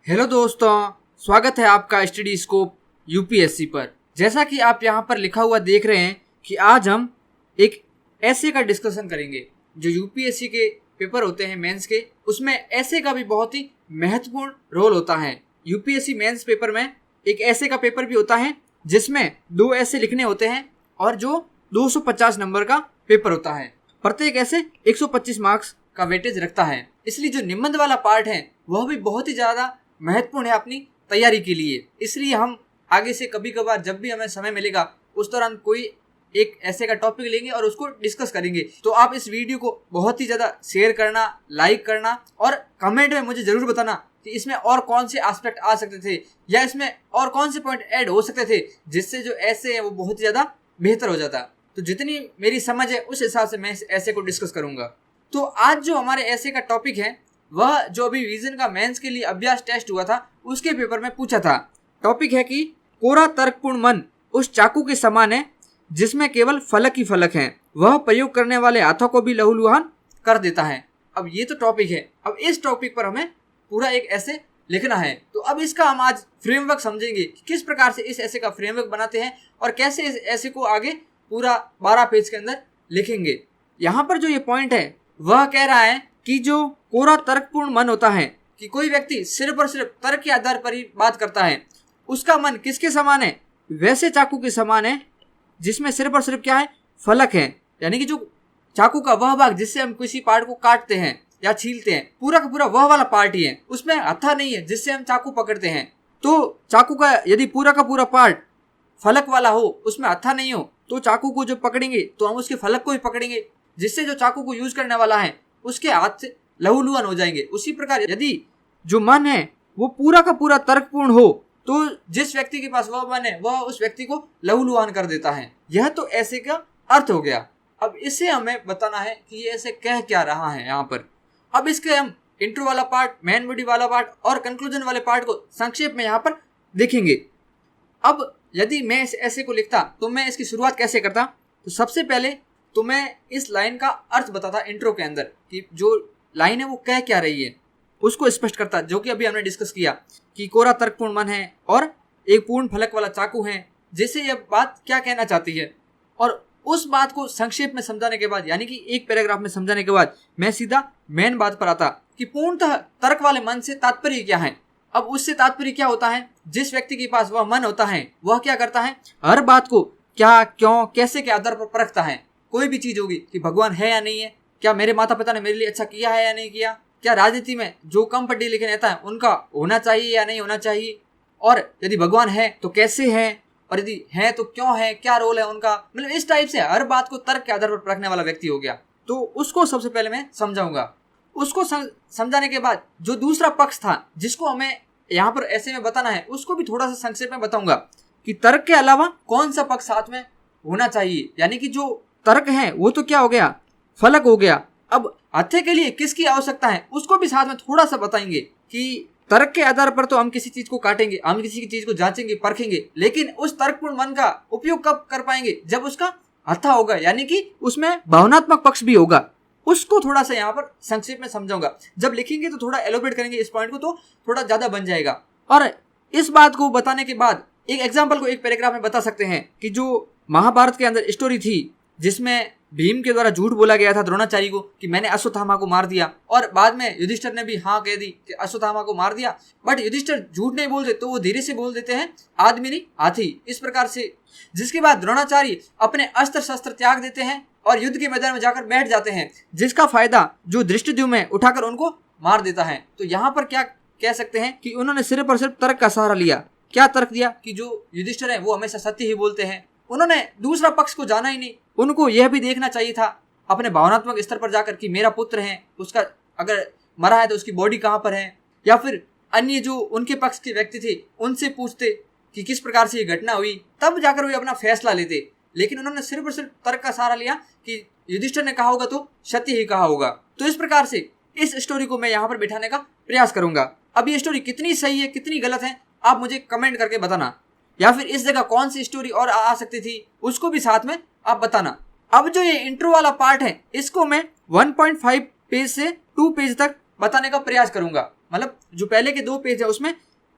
Hello दोस्तों, स्वागत है आपका स्टडी स्कोप यूपीएससी पर। जैसा कि आप यहाँ पर लिखा हुआ देख रहे हैं कि आज हम एक ऐसे का डिस्कशन करेंगे जो यूपीएससी के पेपर होते हैं मेंस के, उसमें ऐसे का भी बहुत ही महत्वपूर्ण रोल होता है। यूपीएससी मेंस पेपर में एक ऐसे का पेपर भी होता है जिसमें 2 ऐसे लिखने होते हैं और जो 250 नंबर का पेपर होता है। प्रत्येक ऐसे 125 मार्क्स का वेटेज रखता है, इसलिए जो निबंध वाला पार्ट है वह भी बहुत ही ज़्यादा महत्वपूर्ण है अपनी तैयारी के लिए। इसलिए हम आगे से कभी कभार जब भी हमें समय मिलेगा उस दौरान कोई एक ऐसे का टॉपिक लेंगे और उसको डिस्कस करेंगे। तो आप इस वीडियो को बहुत ही ज़्यादा शेयर करना, लाइक करना और कमेंट में मुझे ज़रूर बताना कि इसमें और कौन से एस्पेक्ट आ सकते थे या इसमें और कौन से पॉइंट ऐड हो सकते थे जिससे जो ऐसे है वो बहुत ही ज़्यादा बेहतर हो जाता। तो जितनी मेरी समझ है उस हिसाब से मैं इस ऐसे को डिस्कस करूँगा। तो आज जो हमारे ऐसे का टॉपिक है वह जो अभी विजन का मेंस के लिए अभ्यास टेस्ट हुआ था उसके पेपर में पूछा था। टॉपिक है कि कोरा तर्कपूर्ण मन उस चाकू के समान है जिसमें केवल फलक ही फलक हैं, वह प्रयोग करने वाले हाथों को भी लहूलुहान कर देता है। अब ये तो टॉपिक है, अब इस टॉपिक पर हमें पूरा एक ऐसे लिखना है। तो अब इसका हम आज फ्रेमवर्क समझेंगे कि किस प्रकार से इस ऐसे का फ्रेमवर्क बनाते हैं और कैसे इस ऐसे को आगे पूरा 12 पेज के अंदर लिखेंगे। यहाँ पर जो ये पॉइंट है वह कह रहा है कि जो कोरा तर्कपूर्ण मन होता है कि कोई व्यक्ति सिर्फ और सिर्फ तर्क के आधार पर ही बात करता है, उसका मन किसके समान है? वैसे चाकू के समान है जिसमें सिर्फ और सिर्फ क्या है? फलक है। यानी कि जो चाकू का वह भाग जिससे हम किसी पार्ट को काटते हैं या छीलते हैं, पूरा का पूरा वह वाला पार्ट ही है, उसमें हत्था नहीं है जिससे हम चाकू पकड़ते हैं। तो चाकू का यदि पूरा का पूरा पार्ट फलक वाला हो, उसमें हत्था नहीं हो, तो चाकू को जो पकड़ेंगे तो हम उसके फलक को ही पकड़ेंगे, जिससे जो चाकू को यूज करने वाला है उसके हाथ से लहूलुहान हो जाएंगे। उसी प्रकार यदि जो मन है वो पूरा का पूरा तर्कपूर्ण हो तो जिस व्यक्ति के पास वह मन है वह उस व्यक्ति को लहूलुहान कर देता है। यह तो ऐसे का अर्थ हो गया। अब इसे हमें बताना है कि ये ऐसे कह क्या रहा है यहाँ पर। अब इसके हम इंट्रो वाला पार्ट, मेन बॉडी वाला पार्ट और कंक्लूजन वाले पार्ट को संक्षेप में यहाँ पर देखेंगे। अब यदि मैं इस ऐसे को लिखता तो मैं इसकी शुरुआत कैसे करता? तो सबसे पहले तो मैं इस लाइन का अर्थ बताता इंट्रो के अंदर कि जो लाइन है वो कह क्या रही है, उसको स्पष्ट करता, जो कि अभी हमने डिस्कस किया कि कोरा तर्कपूर्ण मन है और एक पूर्ण फलक वाला चाकू है, जैसे यह बात क्या कहना चाहती है। और उस बात को संक्षेप में समझाने के बाद, यानी कि एक पैराग्राफ में समझाने के बाद मैं सीधा मेन बात पर आता कि पूर्णतः तर्क वाले मन से तात्पर्य क्या है। अब उससे तात्पर्य क्या होता है? जिस व्यक्ति के पास वह मन होता है वह क्या करता है? हर बात को क्या, क्यों, कैसे के आधार पर परखता है। कोई भी चीज होगी कि भगवान है या नहीं है, क्या मेरे माता पिता ने मेरे लिए अच्छा किया है या नहीं किया, क्या राजनीति में जो कम पढ़े लिखे नेता है उनका होना चाहिए या नहीं होना चाहिए, और यदि भगवान है तो कैसे है, और यदि है तो क्यों है, क्या रोल है उनका। मतलब इस टाइप से हर बात को तर्क के आधार पर परखने वाला व्यक्ति हो गया। तो उसको सबसे पहले मैं समझाऊंगा। उसको समझाने के बाद जो दूसरा पक्ष था जिसको हमें यहाँ पर ऐसे में बताना है उसको भी थोड़ा सा संक्षेप में बताऊंगा कि तर्क के अलावा कौन सा पक्ष साथ में होना चाहिए। यानी कि जो तर्क है वो तो क्या हो गया? फलक हो गया। अब हत्थे के लिए किसकी आवश्यकता है उसको भी साथ में थोड़ा सा बताएंगे कि तर्क के आधार पर तो हम किसी चीज को काटेंगे, हम किसी की चीज को जांचेंगे, परखेंगे, लेकिन उस तर्कपूर्ण मन का उपयोग कब कर पाएंगे? जब उसका हत्था होगा, यानी कि उसमें भावनात्मक पक्ष भी होगा। उसको थोड़ा सा यहाँ पर संक्षेप में समझाऊंगा। जब लिखेंगे तो थोड़ा एलोबरेट करेंगे इस पॉइंट को, तो थोड़ा ज्यादा बन जाएगा। और इस बात को बताने के बाद एक एग्जाम्पल को एक पैराग्राफ में बता सकते हैं कि जो महाभारत के अंदर स्टोरी थी जिसमें भीम के द्वारा झूठ बोला गया था द्रोणाचार्य को कि मैंने अश्वत्थामा को मार दिया, और बाद में युधिष्ठिर ने भी हाँ कह दी कि अश्वत्थामा को मार दिया। बट युधिष्ठिर झूठ नहीं बोलते तो वो धीरे से बोल देते हैं, आदमी नहीं हाथी, इस प्रकार से। जिसके बाद द्रोणाचार्य अपने अस्त्र शस्त्र त्याग देते हैं और युद्ध के मैदान में जाकर बैठ जाते हैं, जिसका फायदा जो धृष्टद्युम्न है उठाकर उनको मार देता है। तो यहाँ पर क्या कह सकते हैं कि उन्होंने सिर्फ और सिर्फ तर्क का सहारा लिया। क्या तर्क दिया? कि जो युधिष्ठिर है वो हमेशा सत्य ही बोलते हैं। उन्होंने दूसरा पक्ष को जाना ही नहीं। उनको यह भी देखना चाहिए था अपने भावनात्मक स्तर पर जाकर कि मेरा पुत्र है, उसका अगर मरा है तो उसकी बॉडी कहाँ पर है, या फिर अन्य जो उनके पक्ष के व्यक्ति थे उनसे पूछते कि किस प्रकार से ये घटना हुई, तब जाकर वे अपना फैसला लेते। लेकिन उन्होंने सिर्फ और सिर्फ तर्क का सहारा लिया कि युधिष्ठिर ने कहा होगा तो सत्य ही कहा होगा। तो इस प्रकार से इस स्टोरी को मैं यहाँ पर बिठाने का प्रयास करूंगा। अब ये स्टोरी कितनी सही है, कितनी गलत है, आप मुझे कमेंट करके बताना, या फिर इस जगह कौन सी स्टोरी और आ सकती थी उसको भी साथ में आप बताना। अब जो ये इंट्रो वाला पार्ट है इसको मैं 1.5 पेज से 2 पेज तक बताने का प्रयास करूंगा। मतलब जो पहले के 2 पेज है उसमें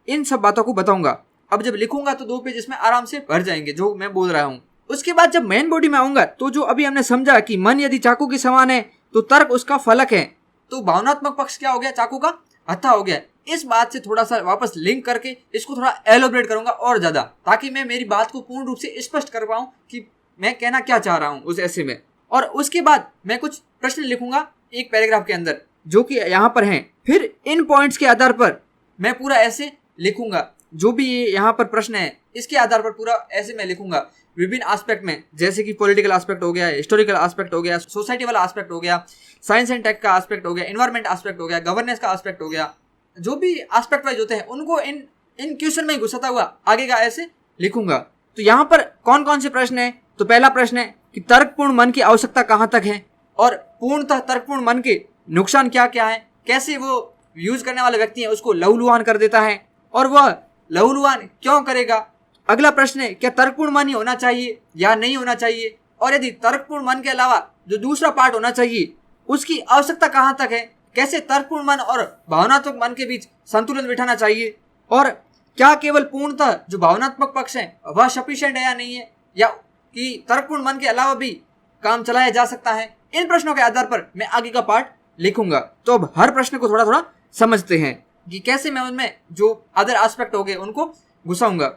इन सब बातों को बताऊंगा। अब जब लिखूंगा तो 2 पेज इसमें आराम से भर जाएंगे जो मैं बोल रहा हूँ। उसके बाद जब मेन बॉडी में आऊंगा तो जो अभी हमने समझा कि मन यदि चाकू के समान है तो तर्क उसका फलक है, तो भावनात्मक पक्ष क्या हो गया, चाकू का हत्था हो गया। इस बात से थोड़ा सा वापस लिंक करके इसको थोड़ा एलोबरेट करूंगा और ज्यादा, ताकि मैं मेरी बात को पूर्ण रूप से स्पष्ट कर पाऊं कि मैं कहना क्या चाह रहा हूं उस ऐसे में। और उसके बाद मैं कुछ प्रश्न लिखूंगा एक पैराग्राफ के अंदर जो कि यहाँ पर हैं। फिर इन पॉइंट्स के आधार पर मैं पूरा ऐसे लिखूंगा, जो भी ये यहाँ पर प्रश्न है इसके आधार पर पूरा ऐसे मैं लिखूंगा विभिन्न एस्पेक्ट में, जैसे कि पॉलिटिकल एस्पेक्ट हो गया, हिस्टोरिकल एस्पेक्ट हो गया, सोसाइटी वाला एस्पेक्ट हो गया, साइंस एंड टेक का एस्पेक्ट हो गया, एनवायरमेंट एस्पेक्ट हो गया, गवर्नेंस का एस्पेक्ट हो गया। जो भी एस्पेक्ट वाइज होते हैं उनको इन क्वेश्चन में घुसाता हुआ आगे का ऐसे लिखूंगा। तो यहाँ पर कौन कौन से प्रश्न है, तो पहला प्रश्न है कि तर्कपूर्ण मन की आवश्यकता कहाँ तक है और पूर्णतः तर्कपूर्ण मन के नुकसान क्या क्या है, कैसे वो यूज करने वाला व्यक्ति है उसको लहूलुहान कर देता है और वह लहूलुहान क्यों करेगा। अगला प्रश्न है क्या तर्कपूर्ण मन ही होना चाहिए या नहीं होना चाहिए, और यदि तर्कपूर्ण मन के अलावा जो दूसरा पार्ट होना चाहिए उसकी आवश्यकता कहाँ तक है, कैसे तर्कपूर्ण मन और भावनात्मक मन के बीच संतुलन बिठाना चाहिए, और क्या केवल पूर्णतः जो भावनात्मक पक्ष है वह सफिशिएंट है या नहीं है, या कि तर्कपूर्ण मन के अलावा भी काम चलाया जा सकता है। इन प्रश्नों के आधार पर मैं आगे का पार्ट लिखूंगा। तो अब हर प्रश्न को थोड़ा थोड़ा समझते हैं कि कैसे मैं उनमें जो अदर एस्पेक्ट हो गए उनको घुसाऊंगा।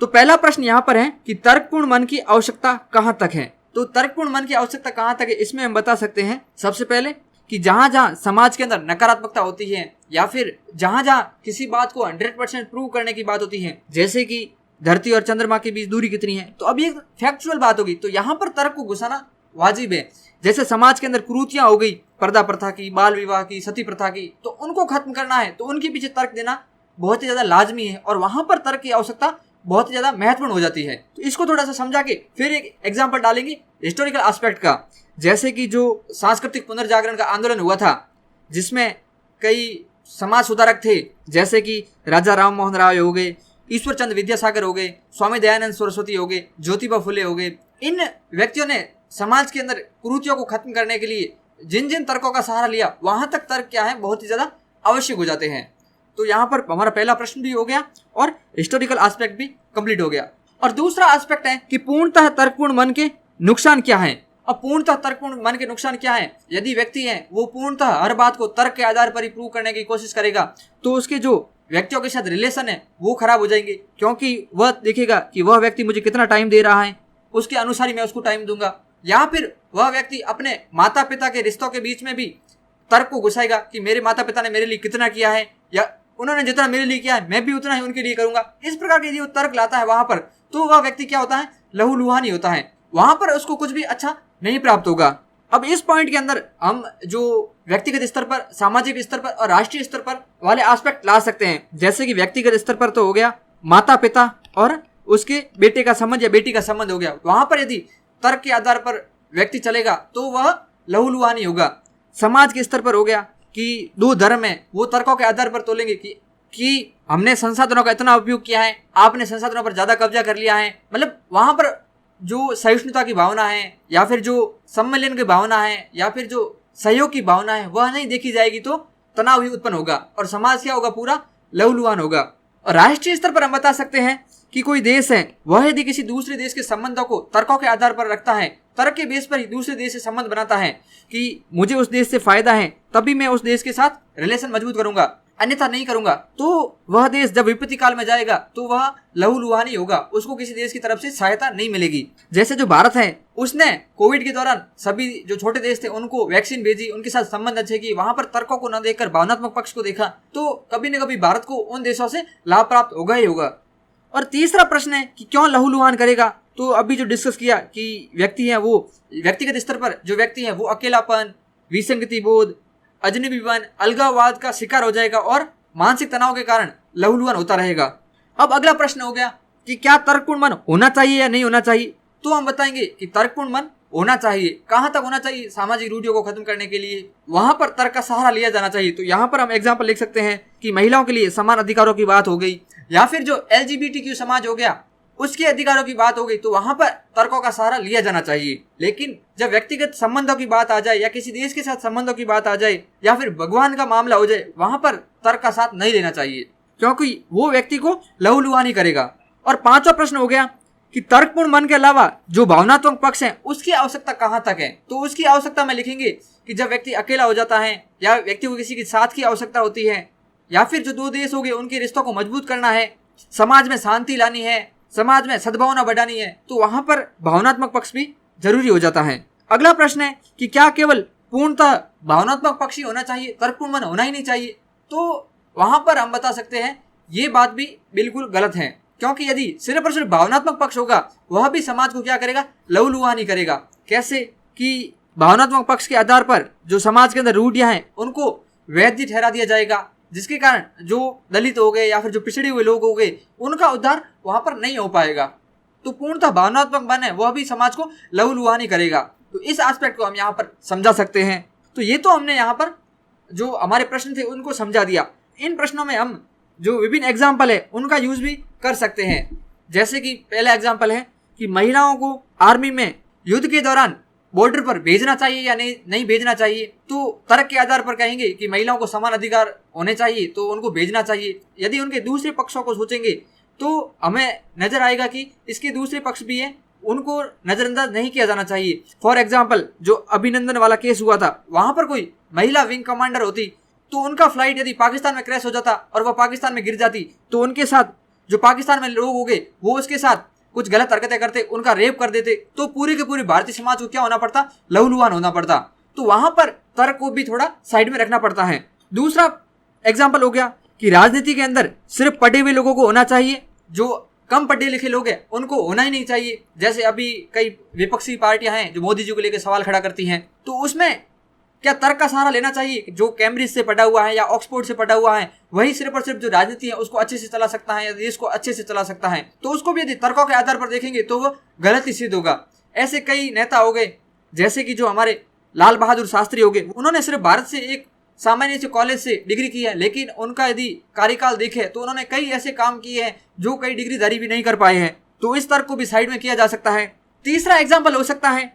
तो पहला प्रश्न यहाँ पर है कि तर्कपूर्ण मन की आवश्यकता कहाँ तक है। तो तर्कपूर्ण मन की आवश्यकता कहाँ तक है इसमें हम बता सकते हैं सबसे पहले कि जहां जहां समाज के अंदर नकारात्मकता होती है या फिर जहां जहां किसी बात को 100% प्रूव करने की बात होती है, जैसे कि धरती और चंद्रमा के बीच दूरी कितनी है, तो अब ये फैक्चुअल बात होगी, तो यहाँ पर तर्क को घुसाना वाजिब है। जैसे समाज के अंदर कुरीतियां हो गई, पर्दा प्रथा की, बाल विवाह की, सती प्रथा की, तो उनको खत्म करना है तो उनके पीछे तर्क देना बहुत ही ज्यादा लाजमी है और वहां पर तर्क की आवश्यकता बहुत ही ज्यादा महत्वपूर्ण हो जाती है। तो इसको थोड़ा सा समझा के फिर एक एग्जाम्पल डालेंगे हिस्टोरिकल एस्पेक्ट का, जैसे कि जो सांस्कृतिक पुनर्जागरण का आंदोलन हुआ था जिसमें कई समाज सुधारक थे, जैसे कि राजा राम मोहन राय हो गए, ईश्वर चंद्र विद्यासागर हो गए, स्वामी दयानंद सरस्वती हो गए, ज्योतिबा फुले हो गए। इन व्यक्तियों ने समाज के अंदर कुरीतियों को खत्म करने के लिए जिन जिन तर्कों का सहारा लिया वहां तक तर्क क्या है बहुत ही ज्यादा आवश्यक हो जाते हैं। तो यहाँ पर हमारा पहला प्रश्न भी हो गया और हिस्टोरिकल एस्पेक्ट भी कंप्लीट हो गया। और दूसरा एस्पेक्ट है कि पूर्णतः तर्कपूर्ण मन के नुकसान क्या है। अब पूर्णतः तर्कपूर्ण मन के नुकसान क्या है, यदि व्यक्ति है वो पूर्णतः हर बात को तर्क के आधार पर ही प्रूव करने की कोशिश करेगा तो उसके जो व्यक्तियों के साथ रिलेशन है वो खराब हो जाएंगे, क्योंकि वह देखेगा कि वह व्यक्ति मुझे कितना टाइम दे रहा है, उसके अनुसार ही मैं उसको टाइम दूंगा। या फिर वह व्यक्ति अपने माता पिता के रिश्तों के बीच में भी तर्क को घुसाएगा कि मेरे माता पिता ने मेरे लिए कितना किया है या उन्होंने जितना मेरे लिए किया है मैं भी उतना ही उनके लिए करूंगा। इस प्रकार के जो तर्क लाता है वहां पर, तो वह व्यक्ति क्या होता है, लहूलुहान ही होता है, वहां पर उसको कुछ भी अच्छा नहीं प्राप्त होगा। अब इस पॉइंट के अंदर हम जो व्यक्तिगत स्तर पर, सामाजिक स्तर पर और राष्ट्रीय स्तर पर वाले एस्पेक्ट ला सकते हैं। जैसे कि व्यक्तिगत स्तर पर तो हो गया माता पिता और उसके बेटे का संबंध या बेटी का संबंध हो गया, वहां पर यदि तर्क के आधार पर व्यक्ति चलेगा तो वह लहूलुहान ही होगा। समाज के स्तर पर हो गया कि दो धर्म है वो तर्कों के आधार पर तोलेंगे कि हमने संसाधनों का इतना उपयोग किया है, आपने संसाधनों पर ज्यादा कब्जा कर लिया है, मतलब वहां पर जो सहिष्णुता की भावना है या फिर जो सम्मेलन की भावना है या फिर जो सहयोग की भावना है वह नहीं देखी जाएगी तो तनाव ही उत्पन्न होगा और समाज क्या होगा, पूरा लहूलुहान होगा। और राष्ट्रीय स्तर पर हम बता सकते हैं कि कोई देश है वह यदि किसी दूसरे देश के संबंधों को तर्कों के आधार पर रखता है, तर्क के बेस पर ही दूसरे देश से संबंध बनाता है कि मुझे उस देश से फायदा है तभी मैं उस देश के साथ रिलेशन मजबूत करूंगा, अन्यथा नहीं करूंगा, तो वह देश जब विपत्ति काल में जाएगा तो वह लहूलुहान ही होगा, उसको किसी देश की तरफ से सहायता नहीं मिलेगी। जैसे जो भारत है उसने कोविड के दौरान सभी जो छोटे देश थे उनको वैक्सीन भेजी, उनके साथ संबंध अच्छे किए, वहां पर तर्कों को न देखकर भावनात्मक पक्ष को देखा, तो कभी न कभी भारत को उन देशों से लाभ प्राप्त होगा ही होगा। और तीसरा प्रश्न है कि क्यों लहूलुहान करेगा, तो अभी जो डिस्कस किया कि व्यक्ति है वो व्यक्तिगत स्तर पर जो व्यक्ति है वो अकेलापन, विसंगति बोध, अजनबीपन, अलगाववाद का शिकार हो जाएगा और मानसिक तनाव के कारण लहूलुहान होता रहेगा। अब अगला प्रश्न हो गया कि क्या तर्कपूर्ण मन होना चाहिए या नहीं होना चाहिए, तो हम बताएंगे कि तर्कपूर्ण मन होना चाहिए। कहां तक होना चाहिए, सामाजिक रूढ़ियों को खत्म करने के लिए वहां पर तर्क का सहारा लिया जाना चाहिए। तो यहाँ पर हम एग्जाम्पल लिख सकते हैं कि महिलाओं के लिए समान अधिकारों की बात हो गई या फिर जो LGBTQ समाज हो गया उसके अधिकारों की बात हो गई, तो वहां पर तर्कों का सहारा लिया जाना चाहिए। लेकिन जब व्यक्तिगत संबंधों की बात आ जाए या किसी देश के साथ संबंधों की बात आ जाए या फिर भगवान का मामला हो जाए, वहां पर तर्क का साथ नहीं लेना चाहिए, क्योंकि वो व्यक्ति को लहूलुहान करेगा। और पांचवा प्रश्न हो गया कि तर्कपूर्ण मन के अलावा जो भावनात्मक पक्ष है उसकी आवश्यकता कहाँ तक है। तो उसकी आवश्यकता में लिखेंगे कि जब व्यक्ति अकेला हो जाता है, या व्यक्ति को किसी के साथ की आवश्यकता होती है, या फिर जो दो देश हो गए उनके रिश्तों को मजबूत करना है, समाज में शांति लानी है, समाज में सद्भावना बढ़ानी है, तो वहां पर भावनात्मक पक्ष भी जरूरी हो जाता है। अगला प्रश्न है कि क्या केवल पूर्णतः भावनात्मक पक्ष ही होना चाहिए, तर्कपूर्ण मन होना ही नहीं चाहिए। तो वहां पर हम बता सकते हैं ये बात भी बिल्कुल गलत है, क्योंकि यदि सिर्फ और सिर्फ भावनात्मक पक्ष होगा वह भी समाज को क्या करेगा, लहूलुहान करेगा। कैसे कि भावनात्मक पक्ष के आधार पर जो समाज के अंदर रूढ़ियां हैं उनको वैध ठहरा दिया जाएगा, जिसके कारण जो दलित हो गए या फिर जो पिछड़े हुए लोग हो गए उनका उद्धार वहां पर नहीं हो पाएगा। तो पूर्णतः भावनात्मक मन है वह भी समाज को लहूलुहान करेगा। तो इस एस्पेक्ट को हम यहाँ पर समझा सकते हैं। तो ये तो हमने यहाँ पर जो हमारे प्रश्न थे उनको समझा दिया। इन प्रश्नों में हम जो विभिन्न एग्जाम्पल है उनका यूज भी कर सकते हैं। जैसे कि पहला एग्जाम्पल है कि महिलाओं को आर्मी में युद्ध के दौरान बॉर्डर पर भेजना चाहिए या नहीं भेजना चाहिए। तो तर्क के आधार पर कहेंगे कि महिलाओं को समान अधिकार होने चाहिए तो उनको भेजना चाहिए। यदि उनके दूसरे पक्षों को सोचेंगे तो हमें नजर आएगा कि इसके दूसरे पक्ष भी हैं, उनको नजरअंदाज नहीं किया जाना चाहिए। फॉर एग्जाम्पल जो अभिनंदन वाला केस हुआ था, वहां पर कोई महिला विंग कमांडर होती तो उनका फ्लाइट यदि पाकिस्तान में क्रैश हो जाता और वह पाकिस्तान में गिर जाती तो उनके साथ जो पाकिस्तान में लोग हो गए वो उसके साथ कुछ गलत हरकतें करते, उनका रेप कर देते, तो पूरी के पूरी भारतीय समाज को क्या होना पड़ता, लहूलुहान होना पड़ता। तो वहां पर तर्क को भी थोड़ा साइड में रखना पड़ता है। दूसरा एग्जाम्पल हो गया कि राजनीति के अंदर सिर्फ पढ़े हुए लोगों को होना चाहिए, जो कम पढ़े लिखे लोग हैं उनको होना ही नहीं चाहिए। जैसे अभी कई विपक्षी पार्टियां हैं जो मोदी जी को लेकर सवाल खड़ा करती हैं, तो उसमें क्या तर्क का सहारा लेना चाहिए? जो कैम्ब्रिज से पढ़ा हुआ है या ऑक्सफोर्ड से पढ़ा हुआ है वही सिर्फ और सिर्फ जो राजनीति है उसको अच्छे से चला सकता है या देश को अच्छे से चला सकता है, तो उसको भी यदि तर्कों के आधार पर देखेंगे तो वो गलत ही सिद्ध होगा। ऐसे कई नेता हो गए, जैसे कि जो हमारे लाल बहादुर शास्त्री हो गए, उन्होंने सिर्फ भारत से एक सामान्य से कॉलेज से डिग्री की है, लेकिन उनका यदि कार्यकाल देखे तो उन्होंने कई ऐसे काम किए हैं जो कई डिग्रीधारी भी नहीं कर पाए हैं। तो इस तर्क को भी साइड में किया जा सकता है। तीसरा एग्जाम्पल हो सकता है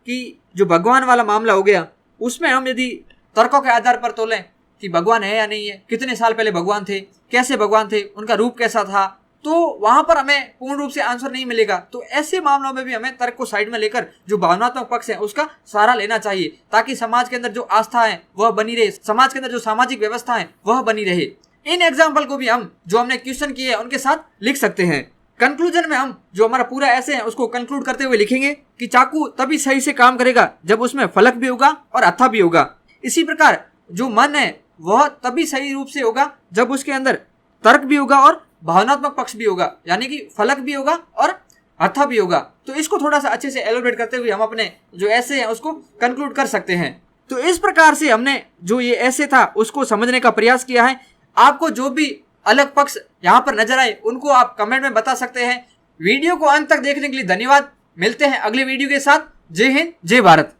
कि जो भगवान वाला मामला हो गया, उसमें हम यदि तर्कों के आधार पर तोलें कि भगवान है या नहीं है, कितने साल पहले भगवान थे, कैसे भगवान थे, उनका रूप कैसा था, तो वहां पर हमें पूर्ण रूप से आंसर नहीं मिलेगा। तो ऐसे मामलों में भी हमें तर्क को साइड में लेकर जो भावनात्मक पक्ष है उसका सहारा लेना चाहिए, ताकि समाज के अंदर जो आस्था है वह बनी रहे, समाज के अंदर जो सामाजिक व्यवस्था है वह बनी रहे। इन एग्जाम्पल को भी हम जो हमने क्वेश्चन किए उनके साथ लिख सकते हैं। कंक्लूजन में हम जो हमारा पूरा ऐसे है उसको कंक्लूड करते हुए लिखेंगे कि चाकू तभी सही से काम करेगा जब उसमें फलक भी होगा और हत्था भी होगा। इसी प्रकार जो मन है वह तभी सही रूप से होगा जब उसके अंदर तर्क भी होगा और भावनात्मक पक्ष भी होगा, यानी कि फलक भी होगा और हत्था भी होगा। तो इसको थोड़ा सा अच्छे से एलोबरेट करते हुए हम अपने जो ऐसे हैं उसको कंक्लूड कर सकते हैं। तो इस प्रकार से हमने जो ये ऐसे था उसको समझने का प्रयास किया है। आपको जो भी अलग पक्ष यहाँ पर नजर आए उनको आप कमेंट में बता सकते हैं। वीडियो को अंत तक देखने के लिए धन्यवाद। मिलते हैं अगले वीडियो के साथ। जय हिंद, जय भारत।